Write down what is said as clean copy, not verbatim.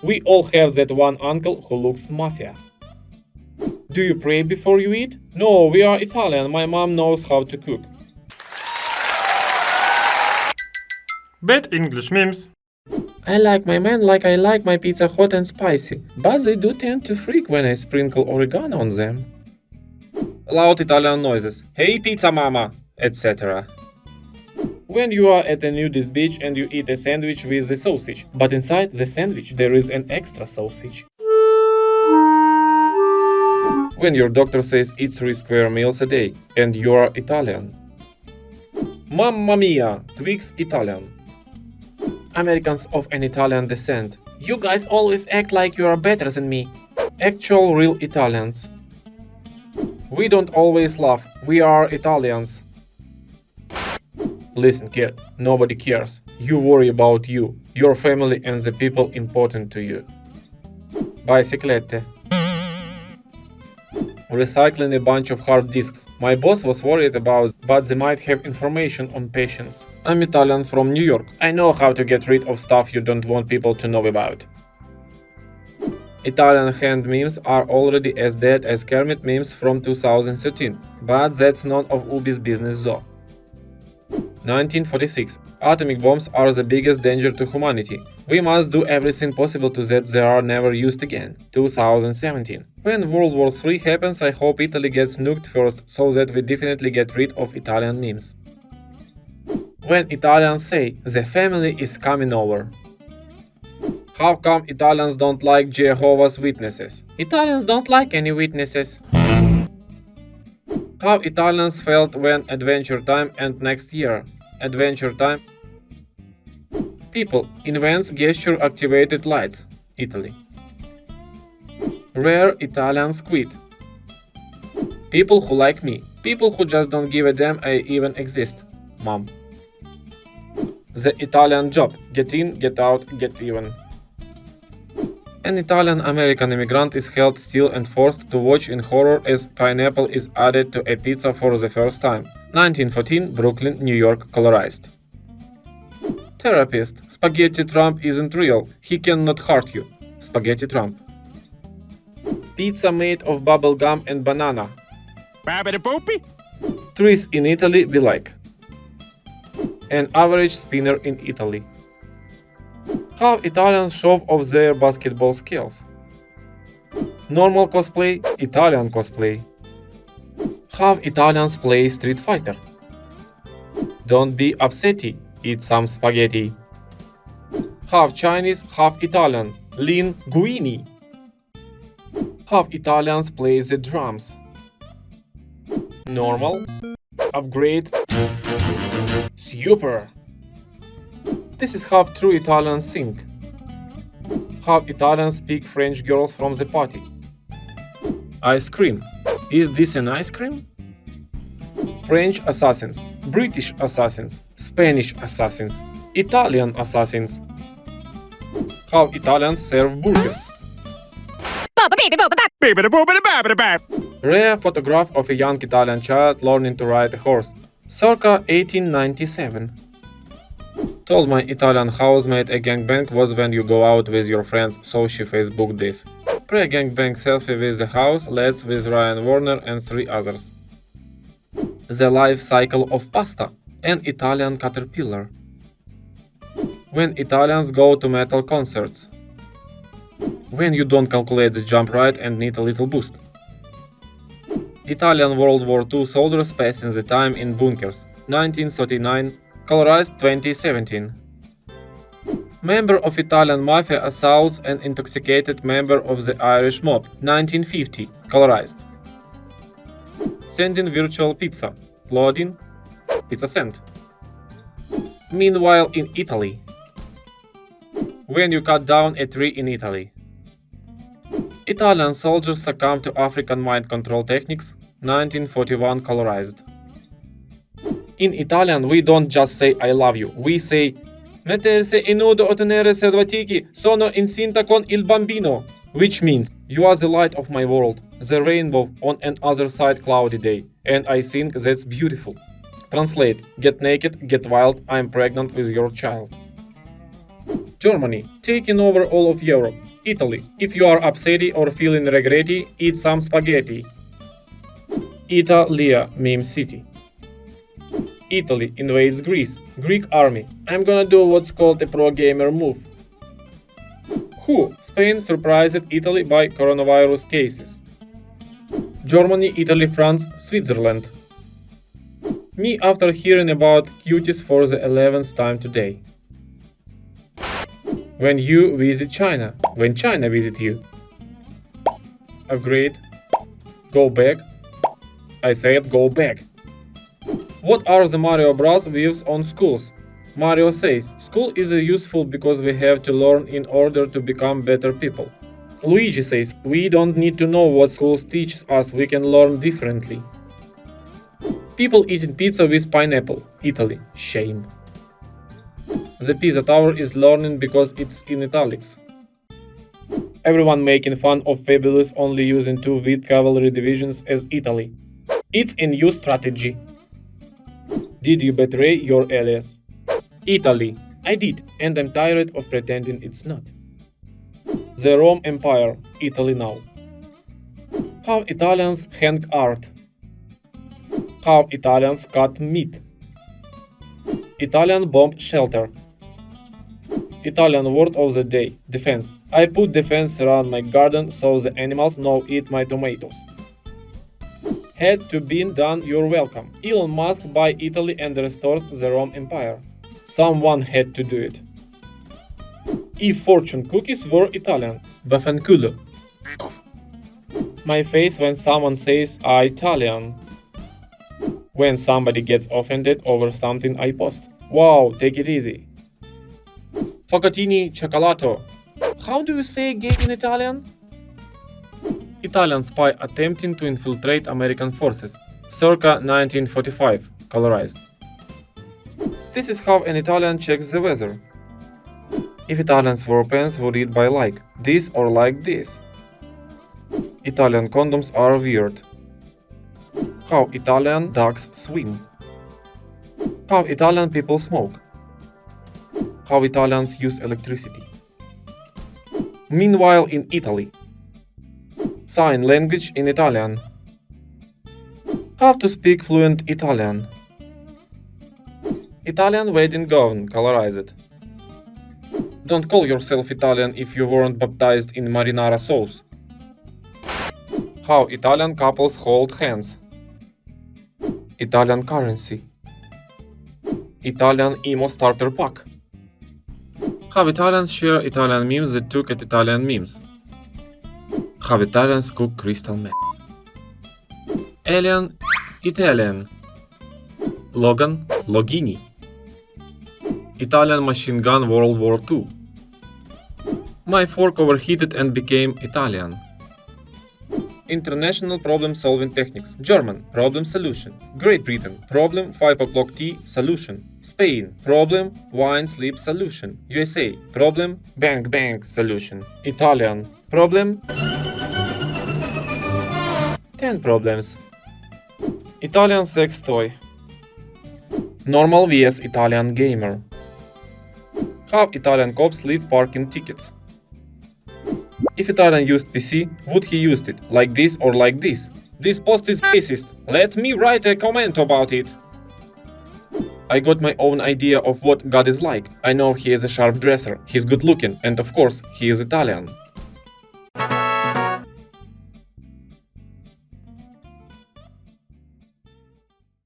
We all have that one uncle who looks mafia. Do you pray before you eat? No, we are Italian. My mom knows how to cook. Bad English memes. I like my men like I like my pizza hot and spicy, but they do tend to freak when I sprinkle oregano on them. Loud Italian noises. Hey pizza mama, etc. When you are at a nudist beach and you eat a sandwich with the sausage, but inside the sandwich there is an extra sausage. When your doctor says eat 3 square meals a day and you are Italian. Mamma mia, Twix Italian. Americans of an Italian descent. You guys always act like you are better than me. Actual real Italians. We don't always laugh, we are Italians. Listen kid, nobody cares. You worry about you, your family and the people important to you. Bicyclette. Recycling a bunch of hard disks. My boss was worried about, but they might have information on patients. I'm Italian from New York. I know how to get rid of stuff you don't want people to know about. Italian hand memes are already as dead as Kermit memes from 2013, but that's none of Ubi's business though. 1946. Atomic bombs are the biggest danger to humanity. We must do everything possible to that they are never used again. 2017. When World War III happens, I hope Italy gets nuked first, so that we definitely get rid of Italian memes. When Italians say, the family is coming over. How come Italians don't like Jehovah's Witnesses? Italians don't like any witnesses. How Italians felt when Adventure Time and next year. Adventure Time. People invents gesture-activated lights. Italy. Rare Italian squid. People who like me. People who just don't give a damn I even exist. Mom. The Italian job. Get in, get out, get even. An Italian-American immigrant is held still and forced to watch in horror as pineapple is added to a pizza for the first time. 1914, Brooklyn, New York, colorized. Therapist. Spaghetti Trump isn't real. He cannot hurt you. Spaghetti Trump. Pizza made of bubble gum and banana. Babbity-boopy. Trees in Italy be like. An average spinner in Italy. How Italians show off their basketball skills. Normal cosplay, Italian cosplay. How Italians play Street Fighter. Don't be upsetty, eat some spaghetti. Half Chinese, half Italian, linguini. Half Italians play the drums. Normal. Upgrade. Super. This is how true Italians sing. How Italians speak French girls from the party. Ice cream. Is this an ice cream? French assassins, British assassins, Spanish assassins, Italian assassins. How Italians serve burgers. Rare photograph of a young Italian child learning to ride a horse. Circa 1897. Told my Italian housemate a gangbang was when you go out with your friends, so she Facebooked this. Pre-gangbang selfie with the house, let's with Ryan Warner and 3 others. The life cycle of pasta, an Italian caterpillar. When Italians go to metal concerts. When you don't calculate the jump right and need a little boost. Italian World War II soldiers passing the time in bunkers. 1939. Colorized 2017. Member of Italian Mafia assaults an intoxicated member of the Irish mob. 1950. Colorized. Sending virtual pizza. Loading. Pizza sent. Meanwhile in Italy. When you cut down a tree in Italy. Italian soldiers succumb to African mind control techniques. 1941. Colorized. In Italian, we don't just say I love you, we say mettersi in nudo ottenere servatiki sono incinta con il bambino, which means you are the light of my world, the rainbow on an other side cloudy day, and I think that's beautiful. Translate: get naked, get wild, I'm pregnant with your child. Germany, taking over all of Europe. Italy. If you are upset or feeling regretty, eat some spaghetti. Italia means city. Italy invades Greece. Greek army. I'm gonna do what's called a pro gamer move. Who? Spain surprised Italy by coronavirus cases. Germany, Italy, France, Switzerland. Me after hearing about cuties for the 11th time today. When you visit China. When China visit you. Upgrade. Go back. I said go back. What are the Mario Bros views on schools? Mario says, school is useful because we have to learn in order to become better people. Luigi says, we don't need to know what schools teach us, we can learn differently. People eating pizza with pineapple. Italy. Shame. The Pizza Tower is learning because it's in italics. Everyone making fun of Fabulous only using 2 wheat cavalry divisions as Italy. It's a new strategy. Did you betray your alias? Italy. I did, and I'm tired of pretending it's not. The Rome Empire. Italy now. How Italians hang art. How Italians cut meat. Italian bomb shelter. Italian word of the day. Defense. I put defense around my garden so the animals no eat my tomatoes. Had to be done, you're welcome. Elon Musk buy Italy and restores the Rome Empire. Someone had to do it. If fortune cookies were Italian. Vaffanculo. My face when someone says Italian. When somebody gets offended over something I post. Wow, take it easy. Fogatini cioccolato. How do you say gay in Italian? Italian spy attempting to infiltrate American forces. Circa 1945. Colorized. This is how an Italian checks the weather. If Italians wore pants would read by like this or like this. Italian condoms are weird. How Italian ducks swim. How Italian people smoke. How Italians use electricity. Meanwhile in Italy. Sign language in Italian. How to speak fluent Italian. Italian wedding gown, colorized. Don't call yourself Italian if you weren't baptized in marinara sauce. How Italian couples hold hands. Italian currency. Italian emo starter pack. How Italians share Italian memes that took at Italian memes. How Italians cook crystal meth. Alien, Italian. Logan, Logini. Italian machine gun World War II. My fork overheated and became Italian. International problem solving techniques. German, problem solution. Great Britain, problem 5 o'clock tea, solution. Spain, problem wine sleep solution. USA, problem bang bang solution. Italian, problem 10 problems. Italian sex toy. Normal vs Italian gamer. How Italian cops leave parking tickets. If Italian used PC, would he used it like this or like this? This post is racist. Let me write a comment about it. I got my own idea of what God is like. I know he is a sharp dresser, he's good looking, and of course, he is Italian.